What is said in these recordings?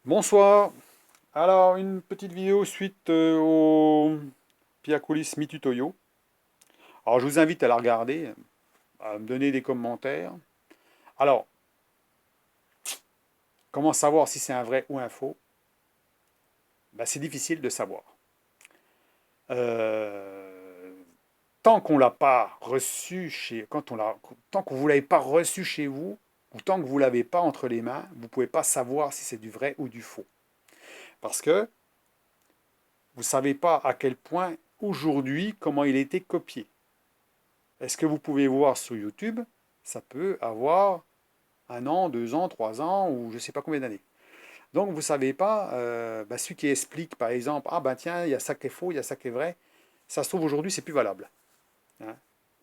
Bonsoir. Alors, une petite vidéo suite au Piacolis Mitutoyo. Alors, je vous invite à la regarder, à me donner des commentaires. Alors, comment savoir si c'est un vrai ou un faux? Ben, c'est difficile de savoir. Euh, Tant qu'on l'a pas reçu tant que vous l'avez pas reçu chez vous, ou tant que vous l'avez pas entre les mains, vous pouvez pas savoir si c'est du vrai ou du faux. Parce que vous savez pas à quel point aujourd'hui comment il a été copié. Est-ce que vous pouvez voir sur YouTube? Ça peut avoir 1 an, 2 ans, 3 ans ou je ne sais pas combien d'années. Donc vous ne savez pas, celui qui explique par exemple, ah ben tiens, il y a ça qui est faux, il y a ça qui est vrai, ça se trouve aujourd'hui c'est plus valable. Hein.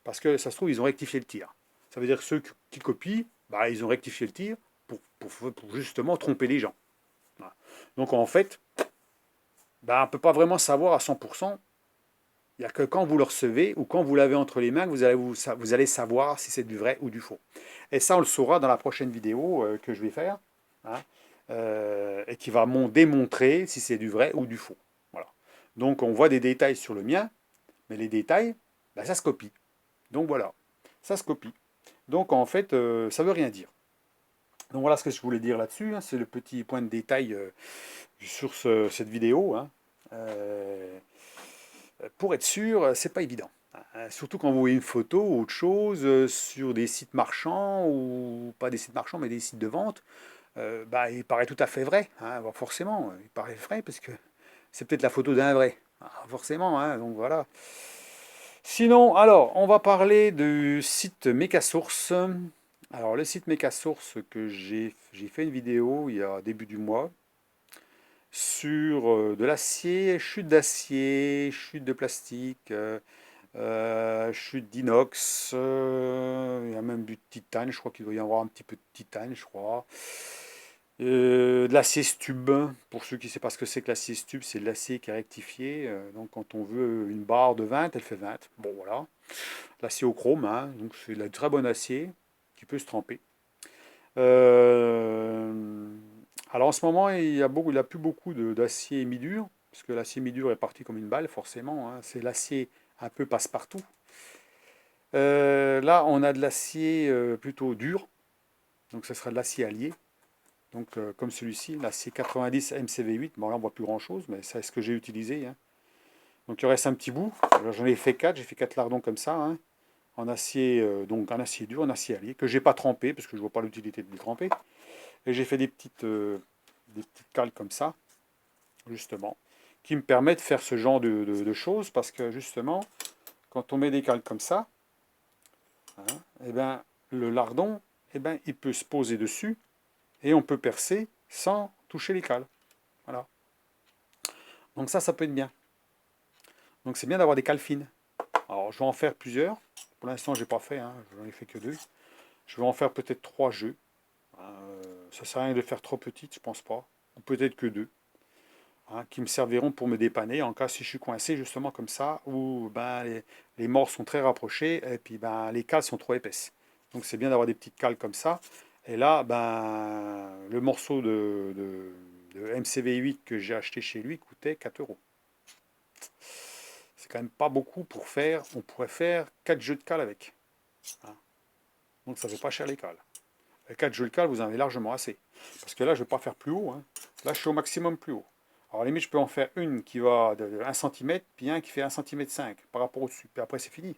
Parce que ça se trouve ils ont rectifié le tir. Ça veut dire que ceux qui copient, bah, ils ont rectifié le tir pour justement tromper les gens. Voilà. Donc en fait, bah, on ne peut pas vraiment savoir à 100%. Il n'y a que quand vous le recevez ou quand vous l'avez entre les mains que vous allez savoir si c'est du vrai ou du faux. Et ça, on le saura dans la prochaine vidéo que je vais faire, hein, et qui va démontrer si c'est du vrai ou du faux. Voilà. Donc, on voit des détails sur le mien, mais les détails, ben, ça se copie. Donc, voilà, ça se copie. Donc, en fait, ça ne veut rien dire. Donc, voilà ce que je voulais dire là-dessus. Hein, c'est le petit point de détail sur cette vidéo. Hein. Euh, pour être sûr, c'est pas évident. Surtout quand vous voyez une photo ou autre chose sur des sites marchands, ou pas des sites marchands, mais des sites de vente, bah, il paraît tout à fait vrai. Hein. Bon, forcément, il paraît vrai parce que c'est peut-être la photo d'un vrai. Ah, forcément, hein, donc voilà. Sinon, alors, on va parler du site Mecasource. Alors, le site Mecasource que j'ai fait une vidéo il y a début du mois sur de l'acier, chute d'acier, chute de plastique, chute d'inox, il y a même du titane, je crois qu'il doit y avoir un petit peu de titane, je crois. De l'acier stube, pour ceux qui ne savent pas ce que c'est que l'acier stube, c'est de l'acier qui est rectifié. Donc quand on veut une barre de 20, elle fait 20. Bon voilà. L'acier au chrome, hein, donc c'est de la très bon acier qui peut se tremper. Euh, alors en ce moment, il a plus beaucoup d'acier mi-dur, parce que l'acier mi-dur est parti comme une balle, forcément. Hein. C'est l'acier un peu passe-partout. Là, on a de l'acier plutôt dur, donc ce sera de l'acier allié. Donc, comme celui-ci, l'acier 90 MCV8. Bon, là, on voit plus grand-chose, mais c'est ce que j'ai utilisé. Hein. Donc, il reste un petit bout. J'en ai fait 4, j'ai fait 4 lardons comme ça, hein, en acier, donc en acier dur, en acier allié, que j'ai pas trempé, parce que je vois pas l'utilité de le tremper. Et j'ai fait des petites cales comme ça, justement, qui me permettent de faire ce genre de choses, parce que justement, quand on met des cales comme ça, hein, eh ben, le lardon, eh ben, il peut se poser dessus et on peut percer sans toucher les cales. Voilà. Donc ça peut être bien. Donc c'est bien d'avoir des cales fines. Alors je vais en faire plusieurs. Pour l'instant, j'ai pas fait, hein, j'en ai fait que 2. Je vais en faire peut-être 3 jeux. Ça sert à rien de faire trop petite, je pense pas. Ou peut-être que 2. Hein, qui me serviront pour me dépanner en cas si je suis coincé justement comme ça, où ben, les morts sont très rapprochés et puis ben, les cales sont trop épaisses. Donc c'est bien d'avoir des petites cales comme ça. Et là, ben, le morceau de MCV8 que j'ai acheté chez lui coûtait 4 euros. C'est quand même pas beaucoup pour faire. On pourrait faire 4 jeux de cales avec. Hein. Donc ça fait pas cher les cales. Et 4 jeux de cales, vous en avez largement assez. Parce que là, je ne vais pas faire plus haut. Hein. Là, je suis au maximum plus haut. Alors, à la limite, je peux en faire une qui va de 1 cm, puis un qui fait 1,5 cm par rapport au-dessus. Puis après, c'est fini.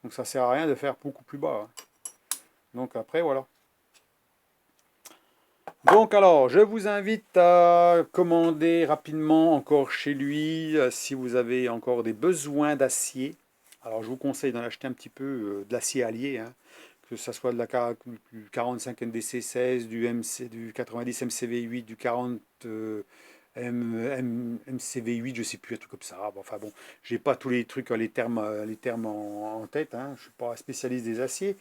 Donc, ça ne sert à rien de faire beaucoup plus bas. Hein. Donc, après, voilà. Donc, alors, je vous invite à commander rapidement encore chez lui si vous avez encore des besoins d'acier. Alors, je vous conseille d'en acheter un petit peu de l'acier allié. Hein. Que ce soit du 45 NDC16, du 90 MCV8, du 40 MCV8, je ne sais plus, un truc comme ça. Bon, enfin bon, j'ai pas tous les trucs, les termes en tête, hein. Je ne suis pas spécialiste des aciers,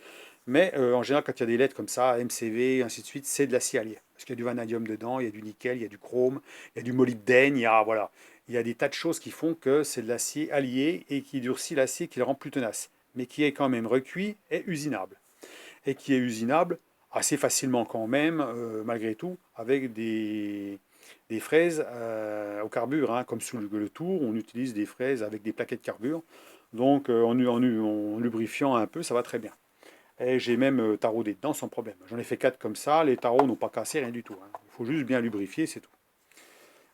mais en général, quand il y a des lettres comme ça, MCV, ainsi de suite, c'est de l'acier allié. Parce qu'il y a du vanadium dedans, il y a du nickel, il y a du chrome, il y a du molybdène, voilà. Il y a des tas de choses qui font que c'est de l'acier allié et qui durcit l'acier, qui le rend plus tenace, mais qui est quand même recuit et usinable et qui est usinable assez facilement quand même, malgré tout, avec des fraises au carbure, hein, comme sous le tour, on utilise des fraises avec des plaquettes carbure. Donc en lubrifiant un peu, ça va très bien. Et j'ai même taraudé dedans sans problème. J'en ai fait 4 comme ça, les tarots n'ont pas cassé, rien du tout, hein. Il faut juste bien lubrifier, c'est tout.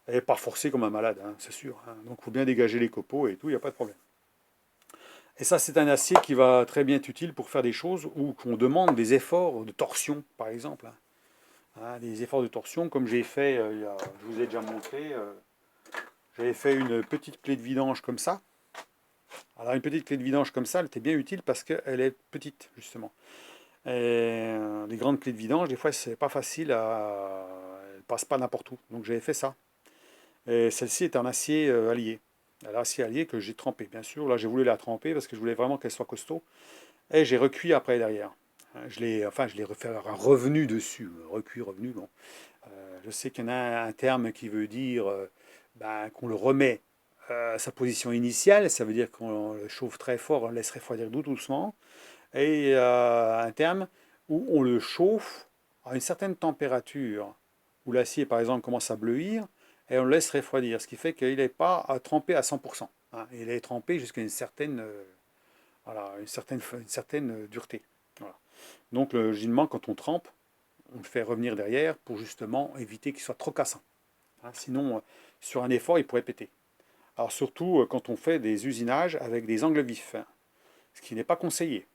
Et pas forcer comme un malade, hein, c'est sûr, hein. Donc il faut bien dégager les copeaux et tout, il n'y a pas de problème. Et ça, c'est un acier qui va très bien être utile pour faire des choses où on demande des efforts de torsion, par exemple, hein. Hein, des efforts de torsion, comme j'ai fait, je vous ai déjà montré, j'avais fait une petite clé de vidange comme ça. Alors une petite clé de vidange comme ça, elle était bien utile parce qu'elle est petite, justement. Et les grandes clés de vidange, des fois, c'est pas facile à... Elles passent pas n'importe où. Donc j'avais fait ça. Et celle-ci est en acier allié. L'acier allié que j'ai trempé, bien sûr. Là, j'ai voulu la tremper parce que je voulais vraiment qu'elle soit costaud. Et j'ai recuit après derrière. Je l'ai refait un revenu dessus. Recuit, revenu, bon. Je sais qu'il y en a un terme qui veut dire ben, qu'on le remet à sa position initiale. Ça veut dire qu'on le chauffe très fort, on le laisse refroidir doucement. Et un terme où on le chauffe à une certaine température, où l'acier, par exemple, commence à bleuir, et on le laisse refroidir, ce qui fait qu'il n'est pas trempé à 100%, hein. Il est trempé jusqu'à une certaine, voilà, une certaine dureté. Voilà. Donc le ginement, quand on trempe, on le fait revenir derrière pour justement éviter qu'il soit trop cassant, hein. Sinon, sur un effort, il pourrait péter. Alors surtout quand on fait des usinages avec des angles vifs, hein, ce qui n'est pas conseillé.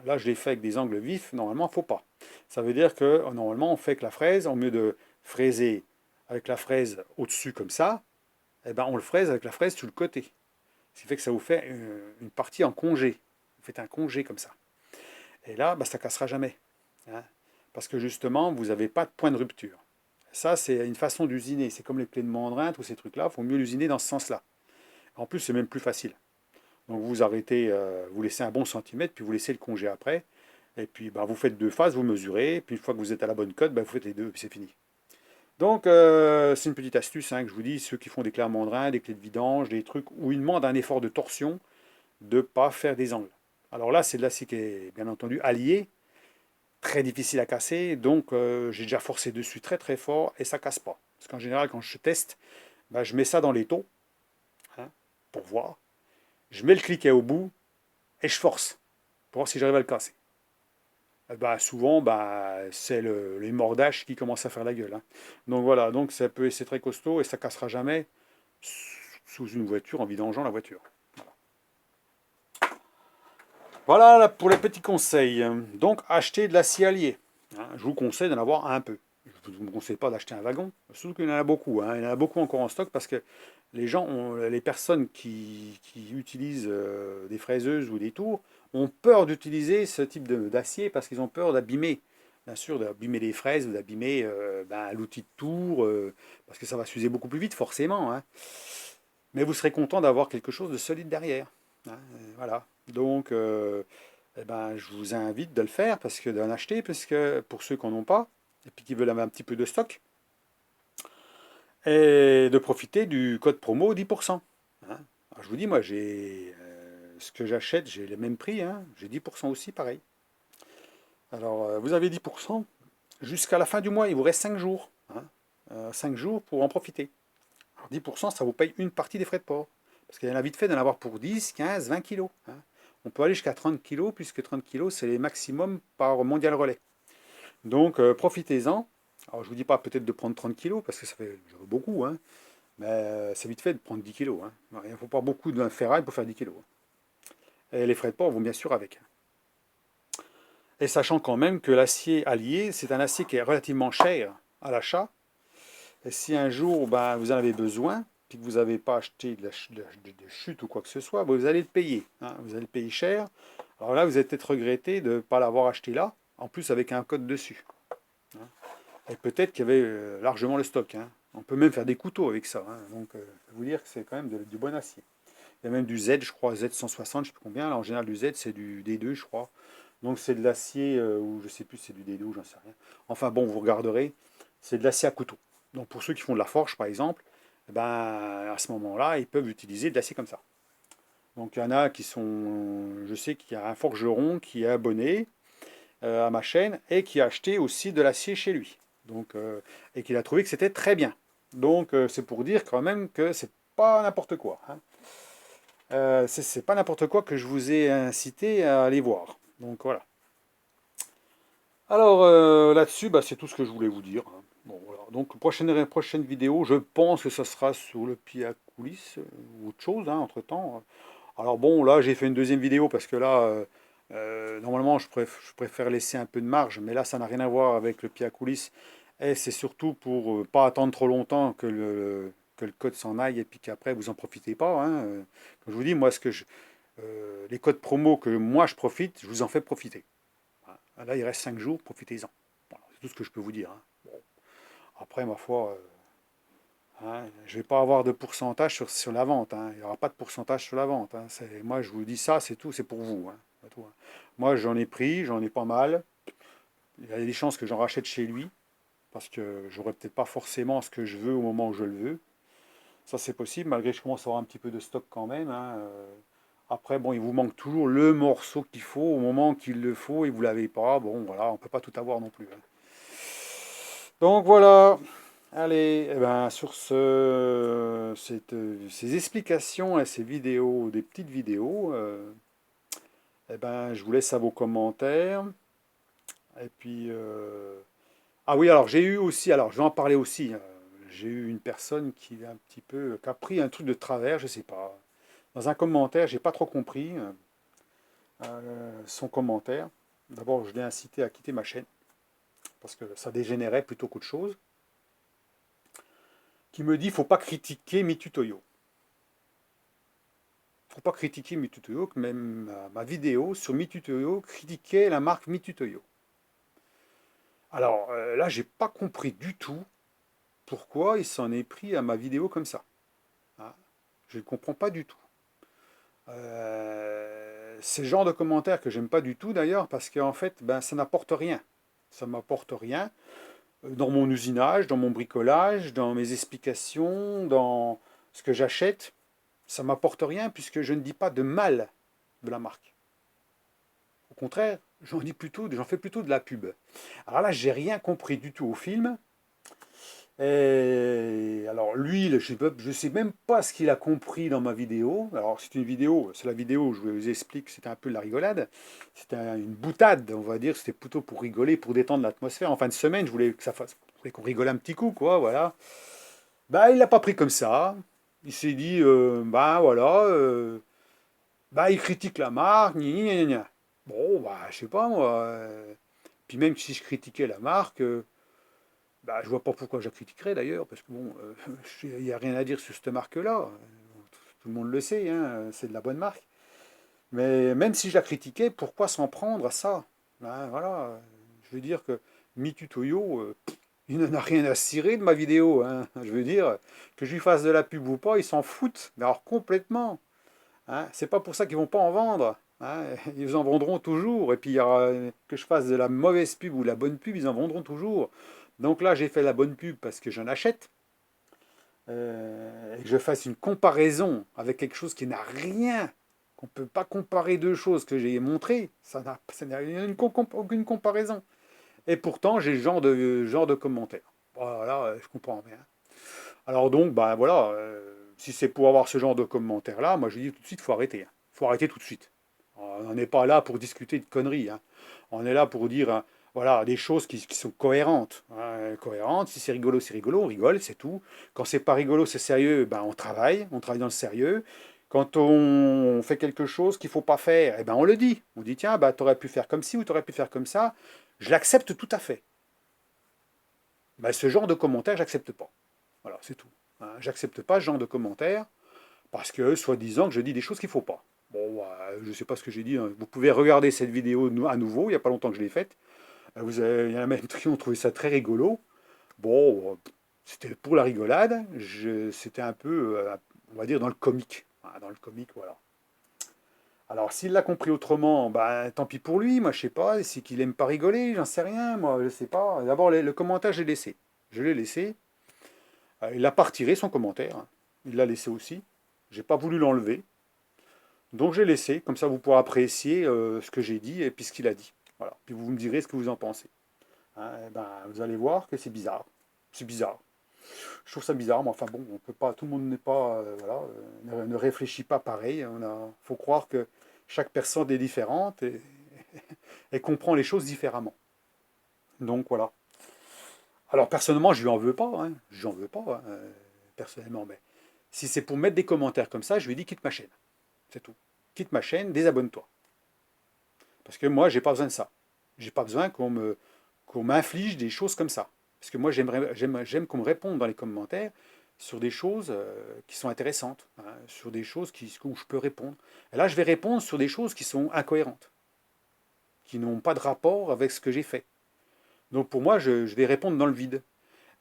Là, je l'ai fait avec des angles vifs, normalement, il ne faut pas. Ça veut dire que normalement, on fait avec la fraise, au lieu de fraiser avec la fraise au-dessus comme ça, eh ben, on le fraise avec la fraise sur le côté. Ce qui fait que ça vous fait une partie en congé. Vous faites un congé comme ça. Et là, bah, ça ne cassera jamais, hein, parce que justement, vous n'avez pas de point de rupture. Ça, c'est une façon d'usiner. C'est comme les clés de mandrin, tous ces trucs-là. Il faut mieux l'usiner dans ce sens-là. En plus, c'est même plus facile. Donc vous arrêtez, vous laissez un bon centimètre, puis vous laissez le congé après. Et puis bah, vous faites 2 phases, vous mesurez, puis une fois que vous êtes à la bonne cote, bah, vous faites les deux, puis c'est fini. Donc c'est une petite astuce, hein, que je vous dis, ceux qui font des clés à mandrin, des clés de vidange, des trucs où ils demandent un effort de torsion, de ne pas faire des angles. Alors là, c'est de l'acier qui est bien entendu allié, très difficile à casser, donc j'ai déjà forcé dessus très très fort et ça casse pas. Parce qu'en général, quand je teste, bah, je mets ça dans les taux, hein, pour voir. Je mets le cliquet au bout et je force pour voir si j'arrive à le casser. Bah, souvent, bah, c'est les mordaches qui commencent à faire la gueule, hein. Donc voilà, donc c'est très costaud et ça cassera jamais sous une voiture en vidangeant la voiture. Voilà pour les petits conseils. Donc achetez de l'acier allié, hein. Je vous conseille d'en avoir un peu. Je ne vous conseille pas d'acheter un wagon, surtout qu'il y en a beaucoup, hein. Il y en a beaucoup encore en stock parce que les personnes qui utilisent des fraiseuses ou des tours ont peur d'utiliser ce type d'acier parce qu'ils ont peur d'abîmer, bien sûr, d'abîmer les fraises ou d'abîmer ben, l'outil de tour, parce que ça va s'user beaucoup plus vite, forcément, hein. Mais vous serez content d'avoir quelque chose de solide derrière, hein. Voilà. Donc, eh ben, je vous invite de le faire, parce que d'en acheter, parce que pour ceux qui n'en ont pas, et puis qui veulent avoir un petit peu de stock, et de profiter du code promo 10%, hein. Alors, je vous dis, moi, ce que j'achète, j'ai le même prix, hein. J'ai 10% aussi, pareil. Alors, vous avez 10% jusqu'à la fin du mois, il vous reste 5 jours, hein. 5 jours pour en profiter. Alors, 10%, ça vous paye une partie des frais de port. Parce qu'il y en a vite fait d'en avoir pour 10, 15, 20 kilos, hein. On peut aller jusqu'à 30 kilos, puisque 30 kilos, c'est les maximums par mondial relais. Donc, profitez-en. Alors, je ne vous dis pas peut-être de prendre 30 kilos, parce que ça fait beaucoup, hein. Mais c'est vite fait de prendre 10 kilos, hein. Il ne faut pas beaucoup d'un ferraille pour faire 10 kilos, hein. Et les frais de port vont bien sûr avec. Et sachant quand même que l'acier allié, c'est un acier qui est relativement cher à l'achat. Et si un jour ben, vous en avez besoin, puis que vous n'avez pas acheté de chute ou quoi que ce soit, ben, vous allez le payer, hein. Vous allez le payer cher. Alors là, vous allez peut-être regretter de ne pas l'avoir acheté là, en plus avec un code dessus, hein. Et peut-être qu'il y avait largement le stock, hein. On peut même faire des couteaux avec ça, hein. Donc, je vais vous dire que c'est quand même du bon acier. Il y a même du Z, je crois, Z160, je ne sais plus combien. Là, en général, du Z, c'est du D2, je crois. Donc, c'est de l'acier, ou je ne sais plus si c'est du D2 ou j'en sais rien. Enfin, bon, vous regarderez. C'est de l'acier à couteau. Donc, pour ceux qui font de la forge, par exemple, eh ben, à ce moment-là, ils peuvent utiliser de l'acier comme ça. Donc, il y en a qui sont. Je sais qu'il y a un forgeron qui est abonné à ma chaîne et qui a acheté aussi de l'acier chez lui. Donc, et qu'il a trouvé que c'était très bien. Donc c'est pour dire quand même que c'est pas n'importe quoi, hein. C'est pas n'importe quoi que je vous ai incité à aller voir. Donc voilà. Alors là-dessus, bah, c'est tout ce que je voulais vous dire, hein. Bon, voilà. Donc prochaine vidéo, je pense que ça sera sur le pied à coulisses ou autre chose, hein, entre-temps. Alors bon, là j'ai fait une deuxième vidéo parce que là, normalement je préfère laisser un peu de marge, mais là ça n'a rien à voir avec le pied à coulisses. Et c'est surtout pour pas attendre trop longtemps que le code s'en aille et puis qu'après vous en profitez pas, hein. Comme je vous dis, moi les codes promo que moi je profite, je vous en fais profiter. Voilà. Là il reste 5 jours, profitez-en. Voilà, c'est tout ce que je peux vous dire, hein. Bon. Après, ma foi, hein, je ne vais pas avoir de pourcentage sur la vente, hein. Il n'y aura pas de pourcentage sur la vente, hein. Moi, je vous dis ça, c'est tout, c'est pour vous, hein. C'est tout, hein. Moi, j'en ai pris, j'en ai pas mal. Il y a des chances que j'en rachète chez lui, parce que j'aurai peut-être pas forcément ce que je veux au moment où je le veux. Ça, c'est possible, malgré que je commence à avoir un petit peu de stock quand même, hein. Après, bon, il vous manque toujours le morceau qu'il faut au moment qu'il le faut et vous l'avez pas. Bon, voilà, on ne peut pas tout avoir non plus, hein. Donc voilà. Allez, eh ben, sur ces explications et ces vidéos, des petites vidéos, eh ben, je vous laisse à vos commentaires. Et puis, ah oui, alors j'ai eu aussi, alors je vais en parler aussi, j'ai eu une personne qui est un petit peu, qui a pris un truc de travers, je sais pas. Dans un commentaire, j'ai pas trop compris son commentaire. D'abord, je l'ai incité à quitter ma chaîne parce que ça dégénérait plutôt qu'autre chose. Qui me dit, faut pas critiquer Mitutoyo. Faut pas critiquer Mitutoyo, que même ma vidéo sur Mitutoyo critiquait la marque Mitutoyo. Alors là, j'ai pas compris du tout pourquoi il s'en est pris à ma vidéo comme ça, hein. Je ne comprends pas du tout. C'est le genre de commentaires que j'aime pas du tout d'ailleurs, parce qu'en fait, ben, ça n'apporte rien. Ça m'apporte rien dans mon usinage, dans mon bricolage, dans mes explications, dans ce que j'achète. Ça m'apporte rien puisque je ne dis pas de mal de la marque. Au contraire, j'en fais plutôt de la pub. Alors là, j'ai rien compris du tout au film. Et alors lui, je ne sais même pas ce qu'il a compris dans ma vidéo. Alors c'est une vidéo, c'est la vidéo où je vous explique, c'était un peu de la rigolade. C'était une boutade, on va dire. C'était plutôt pour rigoler, pour détendre l'atmosphère. En fin de semaine, je voulais qu'on rigole un petit coup, quoi, voilà. Bah, il l'a pas pris comme ça. Il s'est dit, bah voilà, bah il critique la marque, gna gna gna gna. Bon, bah je sais pas moi. Puis même si je critiquais la marque, bah je vois pas pourquoi je la critiquerais d'ailleurs, parce que bon, il n'y a rien à dire sur cette marque-là. Tout le monde le sait, hein, c'est de la bonne marque. Mais même si je la critiquais, pourquoi s'en prendre à ça? Ben, voilà, je veux dire que Mitutoyo, il n'en a rien à cirer de ma vidéo, hein. Je veux dire, que je lui fasse de la pub ou pas, ils s'en foutent, mais alors complètement, hein. C'est pas pour ça qu'ils vont pas en vendre, hein. Ils en vendront toujours. Et puis que je fasse de la mauvaise pub ou de la bonne pub, ils en vendront toujours. Donc là, j'ai fait la bonne pub parce que j'en achète. Et que je fasse une comparaison avec quelque chose qui n'a rien, qu'on ne peut pas comparer deux choses que j'ai montrées, ça n'a aucune comparaison. Et pourtant, j'ai ce genre de commentaires. Voilà, je comprends bien. Alors donc, bah voilà, si c'est pour avoir ce genre de commentaires-là, moi je dis tout de suite, il faut arrêter, hein. Il faut arrêter tout de suite. On n'est pas là pour discuter de conneries, hein. On est là pour dire, hein, voilà, des choses qui sont cohérentes, hein, cohérentes. Si c'est rigolo, on rigole, c'est tout. Quand c'est pas rigolo, c'est sérieux, ben on travaille dans le sérieux. Quand on fait quelque chose qu'il faut pas faire, eh ben on le dit. On dit, tiens, bah, tu aurais pu faire comme ci ou tu aurais pu faire comme ça. Je l'accepte tout à fait. Ben, ce genre de commentaires, j'accepte pas. Voilà, c'est tout, hein. J'accepte pas ce genre de commentaires parce que, soi-disant, que je dis des choses qu'il ne faut pas. Bon, je ne sais pas ce que j'ai dit, hein. Vous pouvez regarder cette vidéo à nouveau, il n'y a pas longtemps que je l'ai faite. Il y en a même qui ont trouvé ça très rigolo. Bon, c'était pour la rigolade. C'était un peu, on va dire, dans le comique. Voilà, dans le comique, voilà. Alors, s'il l'a compris autrement, ben, tant pis pour lui. Moi, je sais pas. C'est qu'il aime pas rigoler, j'en sais rien. Moi, je sais pas. D'abord, le commentaire, je l'ai laissé. Je l'ai laissé. Il n'a pas retiré son commentaire, hein. Il l'a laissé aussi. J'ai pas voulu l'enlever. Donc j'ai laissé. Comme ça, vous pourrez apprécier ce que j'ai dit et puis ce qu'il a dit. Voilà. Puis vous me direz ce que vous en pensez, hein. Eh ben, vous allez voir que c'est bizarre. C'est bizarre. Je trouve ça bizarre, mais enfin bon, on peut pas, tout le monde n'est pas, voilà, ne réfléchit pas pareil. Faut croire que chaque personne est différente et comprend les choses différemment. Donc voilà. Alors personnellement, je lui en veux pas, hein, je lui en veux pas, hein, personnellement, mais si c'est pour mettre des commentaires comme ça, je lui dis quitte ma chaîne, c'est tout. Quitte ma chaîne, désabonne-toi. Parce que moi, j'ai pas besoin de ça. J'ai pas besoin qu'on m'inflige des choses comme ça. Parce que moi, j'aime qu'on me réponde dans les commentaires sur des choses qui sont intéressantes, hein, sur des choses où je peux répondre. Et là, je vais répondre sur des choses qui sont incohérentes, qui n'ont pas de rapport avec ce que j'ai fait. Donc pour moi, je vais répondre dans le vide.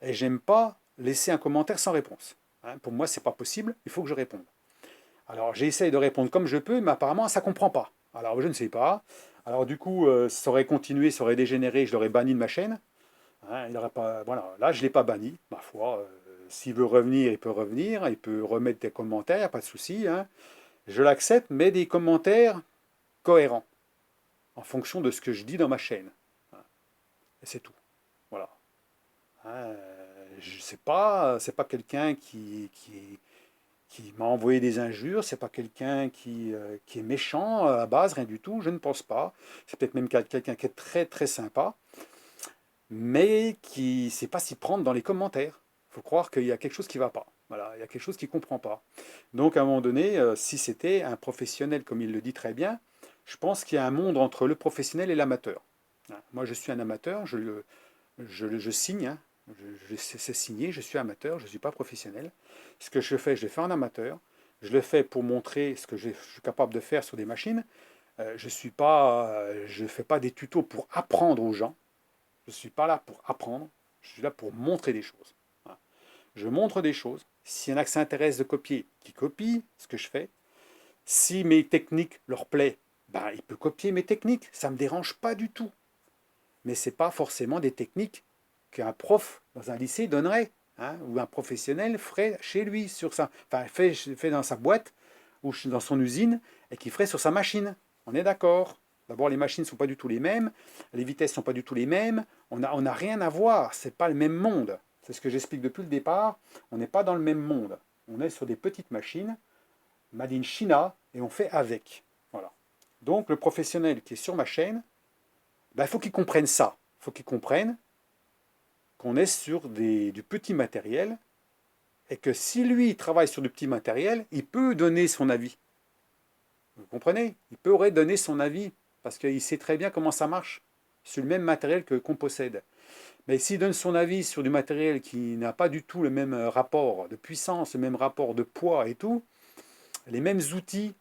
Et j'aime pas laisser un commentaire sans réponse. Hein, pour moi, c'est pas possible, il faut que je réponde. Alors j'essaye de répondre comme je peux, mais apparemment ça ne comprend pas. Alors je ne sais pas. Alors du coup, ça aurait continué, ça aurait dégénéré, je l'aurais banni de ma chaîne. Hein, il aurait pas, voilà, là je ne l'ai pas banni, ma foi. S'il veut revenir, il peut remettre des commentaires, pas de souci. Hein. Je l'accepte, mais des commentaires cohérents, en fonction de ce que je dis dans ma chaîne. Hein. Et c'est tout. Voilà. Hein, je sais pas, c'est pas quelqu'un qui m'a envoyé des injures, c'est pas quelqu'un qui est méchant à la base, rien du tout, je ne pense pas. C'est peut-être même quelqu'un qui est très très sympa, mais qui ne sait pas s'y prendre dans les commentaires. Il faut croire qu'il y a quelque chose qui ne va pas. Voilà, il y a quelque chose qui ne comprend pas. Donc à un moment donné, si c'était un professionnel, comme il le dit très bien, je pense qu'il y a un monde entre le professionnel et l'amateur. Hein, moi je suis un amateur, je signe, hein, c'est signé, je suis amateur, je ne suis pas professionnel. Ce que je le fais en amateur. Je le fais pour montrer ce que je suis capable de faire sur des machines. Je ne fais pas des tutos pour apprendre aux gens. Je ne suis pas là pour apprendre. Je suis là pour montrer des choses. Voilà. Je montre des choses. S'il y en a qui s'intéressent de copier, qui copient ce que je fais. Si mes techniques leur plaisent, ben, il peut copier mes techniques. Ça ne me dérange pas du tout. Mais ce n'est pas forcément des techniques qu'un prof dans un lycée donnerait, hein, ou un professionnel ferait chez lui, fait dans sa boîte ou dans son usine, et qui ferait sur sa machine. On est d'accord. D'abord, les machines ne sont pas du tout les mêmes, les vitesses ne sont pas du tout les mêmes, on n'a rien à voir, ce n'est pas le même monde. C'est ce que j'explique depuis le départ, on n'est pas dans le même monde. On est sur des petites machines, made in China, et on fait avec. Voilà. Donc le professionnel qui est sur ma chaîne, ben, il faut qu'il comprenne ça. Il faut qu'il comprenne qu'on est sur du petit matériel et que si lui travaille sur du petit matériel, il peut donner son avis. Vous comprenez? Il pourrait donner son avis parce qu'il sait très bien comment ça marche sur le même matériel qu'on possède. Mais s'il donne son avis sur du matériel qui n'a pas du tout le même rapport de puissance, le même rapport de poids et tout, les mêmes outils,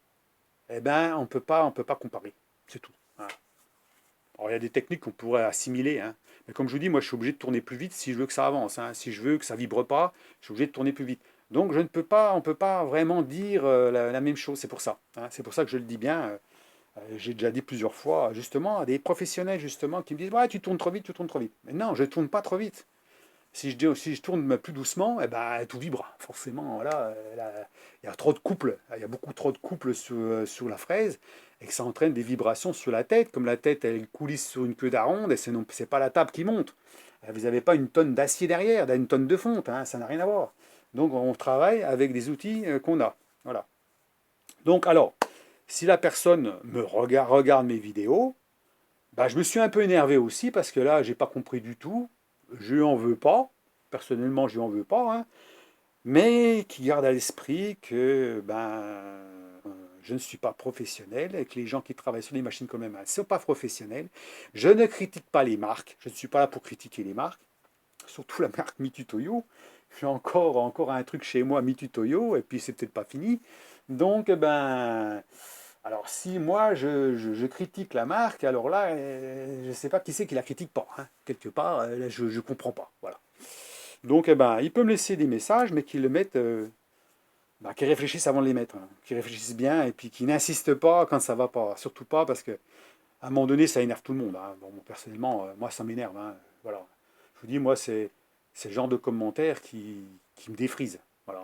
eh ben, on peut pas comparer. C'est tout. Voilà. Alors, il y a des techniques qu'on pourrait assimiler, hein. Mais comme je vous dis, moi je suis obligé de tourner plus vite si je veux que ça avance. Hein. Si je veux que ça ne vibre pas, je suis obligé de tourner plus vite. Donc on ne peut pas vraiment dire la même chose, c'est pour ça. Hein. C'est pour ça que je le dis bien. J'ai déjà dit plusieurs fois, justement, à des professionnels justement qui me disent ouais, tu tournes trop vite, tu tournes trop vite. Mais non, je ne tourne pas trop vite. Si je tourne plus doucement, eh ben, tout vibre, forcément. Voilà, il y a trop de couples, il y a beaucoup trop de couples sur la fraise, et que ça entraîne des vibrations sur la tête. Comme la tête, elle coulisse sur une queue d'aronde, et c'est pas la table qui monte. Vous n'avez pas une tonne d'acier derrière, une tonne de fonte, hein, ça n'a rien à voir. Donc on travaille avec des outils qu'on a. Voilà. Donc alors, si la personne regarde mes vidéos, bah, je me suis un peu énervé aussi parce que là, j'ai pas compris du tout. Je lui en veux pas. Personnellement, je lui en veux pas. Hein. Mais qui garde à l'esprit que je ne suis pas professionnel et que les gens qui travaillent sur les machines quand même ne sont pas professionnels. Je ne critique pas les marques. Je ne suis pas là pour critiquer les marques. Surtout la marque Mitutoyo. J'ai encore un truc chez moi, Mitutoyo, et puis c'est peut-être pas fini. Donc, alors si moi je critique la marque, alors là, je ne sais pas qui c'est qui la critique pas. Hein. Quelque part, là, je ne comprends pas. Voilà. Donc, il peut me laisser des messages, mais qu'il le mette, qu'il réfléchisse avant de les mettre. Hein. Qu'il réfléchisse bien et puis qu'il n'insiste pas quand ça va pas. Surtout pas parce que à un moment donné, ça énerve tout le monde. Hein. Bon, personnellement, moi, ça m'énerve. Hein. Voilà. Je vous dis, moi, c'est le genre de commentaire qui me défrise. Voilà.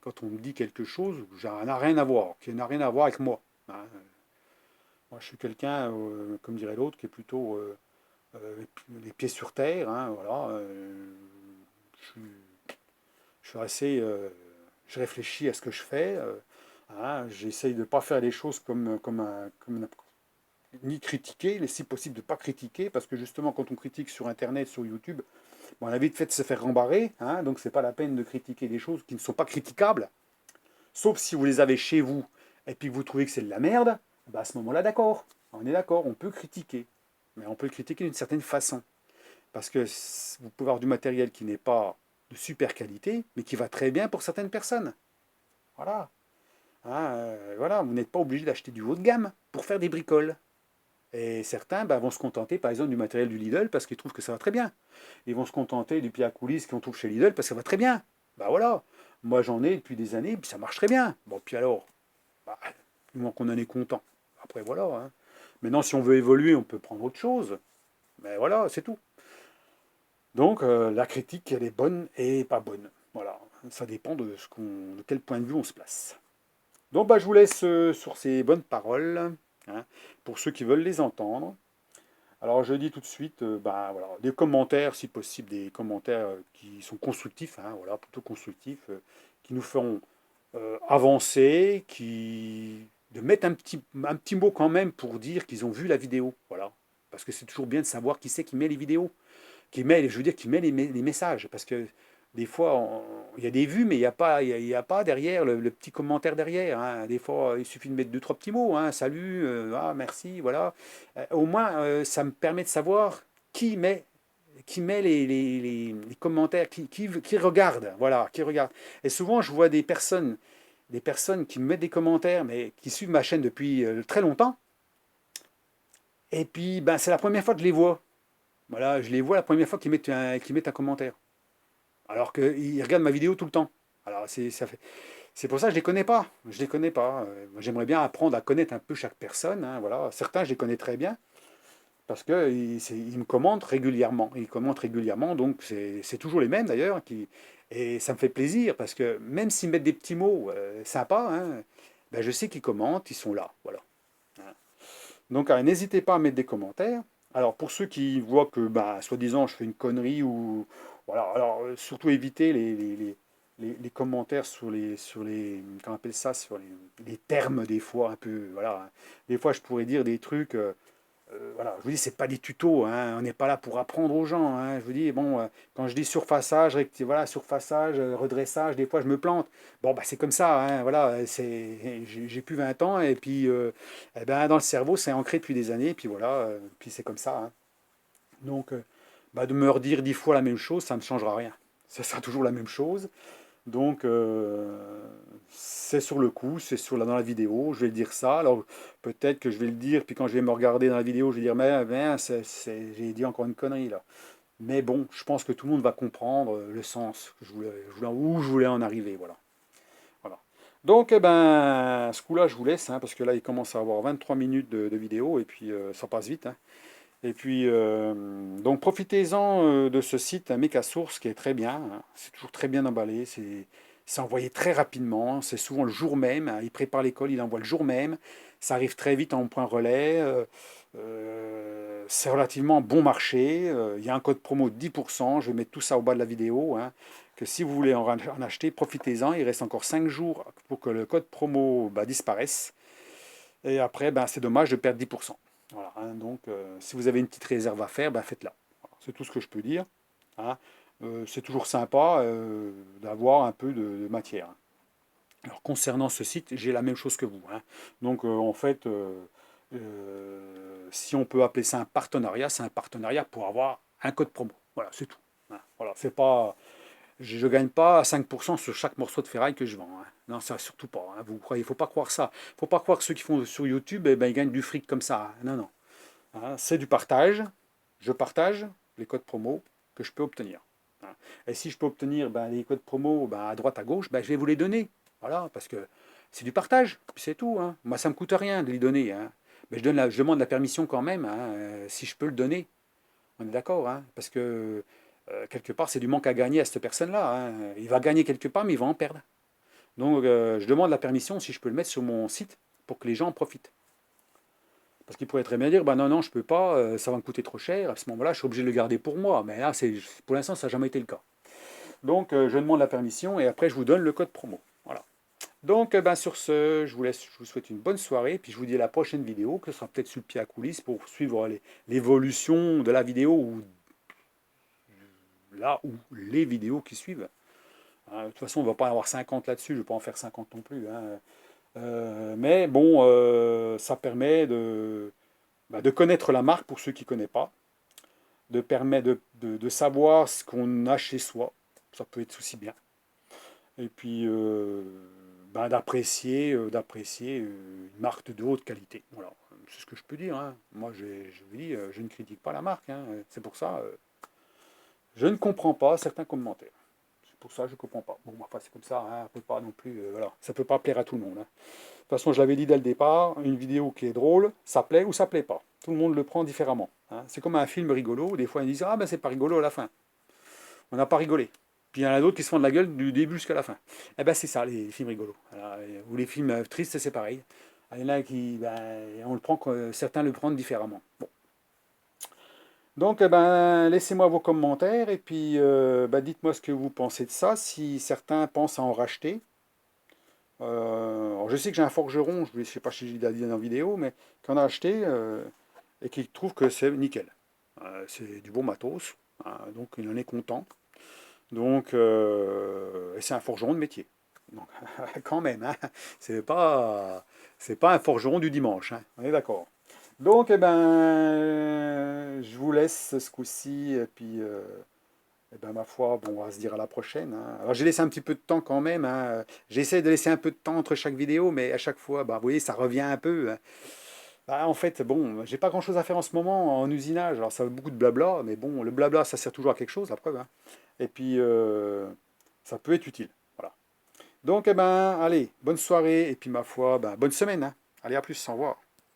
Quand on me dit quelque chose, ça n'a rien à voir, qui n'a rien à voir avec moi. Hein. Moi, je suis quelqu'un, comme dirait l'autre, qui est plutôt les pieds sur terre. Hein, voilà. Je suis Je suis assez, je réfléchis à ce que je fais. J'essaye de ne pas faire les choses ni critiquer, si possible de ne pas critiquer, parce que justement quand on critique sur Internet, sur YouTube, bon, on a vite fait de se faire rembarrer, donc c'est pas la peine de critiquer des choses qui ne sont pas critiquables, sauf si vous les avez chez vous et puis que vous trouvez que c'est de la merde, bah à ce moment-là d'accord, on est d'accord, on peut critiquer, mais on peut le critiquer d'une certaine façon, parce que vous pouvez avoir du matériel qui n'est pas de super qualité, mais qui va très bien pour certaines personnes. Voilà. Voilà, vous n'êtes pas obligé d'acheter du haut de gamme pour faire des bricoles. Et certains vont se contenter, par exemple, du matériel du Lidl parce qu'ils trouvent que ça va très bien. Ils vont se contenter du pied à coulisses qu'on trouve chez Lidl parce que ça va très bien. Bah voilà. Moi, j'en ai depuis des années, puis ça marche très bien. Bon, puis alors, bah, du moment qu'on en est content. Après, voilà. Maintenant, si on veut évoluer, on peut prendre autre chose. Mais voilà, c'est tout. Donc, la critique, elle est bonne et pas bonne. Voilà. Ça dépend de quel point de vue on se place. Donc, je vous laisse sur ces bonnes paroles, pour ceux qui veulent les entendre. Alors je dis tout de suite, voilà, des commentaires, si possible, des commentaires qui sont constructifs, voilà, plutôt constructifs, qui nous feront avancer, de mettre un petit mot quand même pour dire qu'ils ont vu la vidéo, voilà. Parce que c'est toujours bien de savoir qui c'est qui met les vidéos, je veux dire, qui met les messages, parce que des fois, il y a des vues, mais il y a pas derrière le petit commentaire derrière. Des fois, il suffit de mettre deux, trois petits mots. Salut, merci, voilà. Au moins, ça me permet de savoir qui met les commentaires, qui regarde. Voilà, qui regarde. Et souvent, je vois des personnes qui me mettent des commentaires, mais qui suivent ma chaîne depuis très longtemps. Et puis, c'est la première fois que je les vois. Voilà, je les vois la première fois qu'ils mettent un commentaire. Alors qu'ils regardent ma vidéo tout le temps. Alors c'est pour ça que je les connais pas. Je les connais pas. J'aimerais bien apprendre à connaître un peu chaque personne. Voilà. Certains, je les connais très bien parce qu'ils me commentent régulièrement. Ils commentent régulièrement, donc c'est toujours les mêmes d'ailleurs. Et ça me fait plaisir parce que même s'ils mettent des petits mots sympas, je sais qu'ils commentent, ils sont là. Voilà. Donc n'hésitez pas à mettre des commentaires. Alors pour ceux qui voient que soi-disant je fais une connerie ou voilà, alors surtout éviter les commentaires sur les comment on appelle ça, sur les termes des fois un peu voilà. Des fois je pourrais dire des trucs voilà, je vous dis, c'est pas des tutos, on n'est pas là pour apprendre aux gens. Je vous dis, bon, quand je dis surfaçage, voilà, surfaçage, redressage, des fois je me plante. Bon, c'est comme ça, voilà, j'ai plus 20 ans, et puis dans le cerveau, c'est ancré depuis des années, puis voilà, puis c'est comme ça. Donc, de me redire 10 fois la même chose, ça ne changera rien. Ça sera toujours la même chose. Donc, c'est sur le coup, dans la vidéo, je vais dire ça. Alors, peut-être que je vais le dire, puis quand je vais me regarder dans la vidéo, je vais dire, mais j'ai dit encore une connerie là. Mais bon, je pense que tout le monde va comprendre le sens que où je voulais en arriver, voilà. Voilà. Donc, ce coup-là, je vous laisse, parce que là, il commence à avoir 23 minutes de vidéo, et puis ça passe vite. Et puis, donc profitez-en de ce site Mecasource qui est très bien. C'est toujours très bien emballé. C'est envoyé très rapidement. C'est souvent le jour même. Il prépare l'école, il envoie le jour même. Ça arrive très vite en point relais. C'est relativement bon marché. Il y a un code promo de 10%. Je vais mettre tout ça au bas de la vidéo. Que si vous voulez en acheter, profitez-en. Il reste encore 5 jours pour que le code promo disparaisse. Et après, c'est dommage de perdre 10%. Voilà, donc, si vous avez une petite réserve à faire, faites-la. Voilà, c'est tout ce que je peux dire. hein. C'est toujours sympa d'avoir un peu de matière. Alors, concernant ce site, j'ai la même chose que vous. Donc, en fait, si on peut appeler ça un partenariat, c'est un partenariat pour avoir un code promo. Voilà, c'est tout. Voilà, c'est pas, je ne gagne pas 5% sur chaque morceau de ferraille que je vends. Non, ça surtout pas. Vous croyez, il ne faut pas croire ça. Il ne faut pas croire que ceux qui font sur YouTube, ils gagnent du fric comme ça. Non, non. C'est du partage. Je partage les codes promo que je peux obtenir. Et si je peux obtenir les codes promo à droite, à gauche, je vais vous les donner. Voilà, parce que c'est du partage. C'est tout. Moi, ça ne me coûte rien de les donner. Mais je demande la permission quand même, si je peux le donner. On est d'accord, parce que quelque part, c'est du manque à gagner à cette personne-là. Il va gagner quelque part, mais il va en perdre. Donc, je demande la permission si je peux le mettre sur mon site pour que les gens en profitent. Parce qu'il pourrait très bien dire, non, non, je peux pas, ça va me coûter trop cher. À ce moment-là, je suis obligé de le garder pour moi. Mais là, pour l'instant, ça n'a jamais été le cas. Donc, je demande la permission et après, je vous donne le code promo. Voilà. Donc, sur ce, je vous laisse, je vous souhaite une bonne soirée, puis je vous dis à la prochaine vidéo, que ce sera peut-être sur le pied à coulisses pour suivre l'évolution de la vidéo, ou là, ou les vidéos qui suivent. Hein, de toute façon, on ne va pas en avoir 50 là-dessus, je ne vais pas en faire 50 non plus. Hein. Mais bon, ça permet de connaître la marque pour ceux qui ne connaissent pas, de savoir ce qu'on a chez soi, ça peut être aussi bien. Et puis d'apprécier une marque de haute qualité. Voilà, c'est ce que je peux dire. Hein. Moi, je vous dis, je ne critique pas la marque. Hein. C'est pour ça, je ne comprends pas certains commentaires. C'est pour ça que je ne comprends pas. Bon, enfin, c'est comme ça, hein, on peut pas non plus, voilà, ça ne peut pas plaire à tout le monde. Hein. De toute façon, je l'avais dit dès le départ, une vidéo qui est drôle, ça plaît ou ça plaît pas. Tout le monde le prend différemment. Hein. C'est comme un film rigolo, des fois ils disent ah ben c'est pas rigolo à la fin. On n'a pas rigolé. Puis il y en a d'autres qui se font de la gueule du début jusqu'à la fin. Eh ben c'est ça les films rigolos. Alors, ou les films tristes, c'est pareil. Il y en a qui, on le prend, certains le prennent différemment. Bon. Donc, laissez-moi vos commentaires et puis dites-moi ce que vous pensez de ça. Si certains pensent à en racheter. Alors je sais que j'ai un forgeron, je ne sais pas si je l'ai dit dans la vidéo, mais qui en a acheté et qui trouve que c'est nickel. C'est du bon matos, hein, donc il en est content. Donc, et c'est un forgeron de métier. Donc, quand même, hein, c'est pas un forgeron du dimanche, hein, on est d'accord. Donc, je vous laisse ce coup-ci, et puis, ma foi, bon, on va se dire à la prochaine. Hein. Alors, j'ai laissé un petit peu de temps quand même. Hein. J'essaie de laisser un peu de temps entre chaque vidéo, mais à chaque fois, vous voyez, ça revient un peu. Hein. En fait, bon, j'ai pas grand-chose à faire en ce moment en usinage. Alors, ça veut beaucoup de blabla, mais bon, le blabla, ça sert toujours à quelque chose, la preuve. Hein. Et puis, ça peut être utile. Voilà. Donc, allez, bonne soirée, et puis ma foi, bonne semaine. Hein. Allez, à plus, au revoir.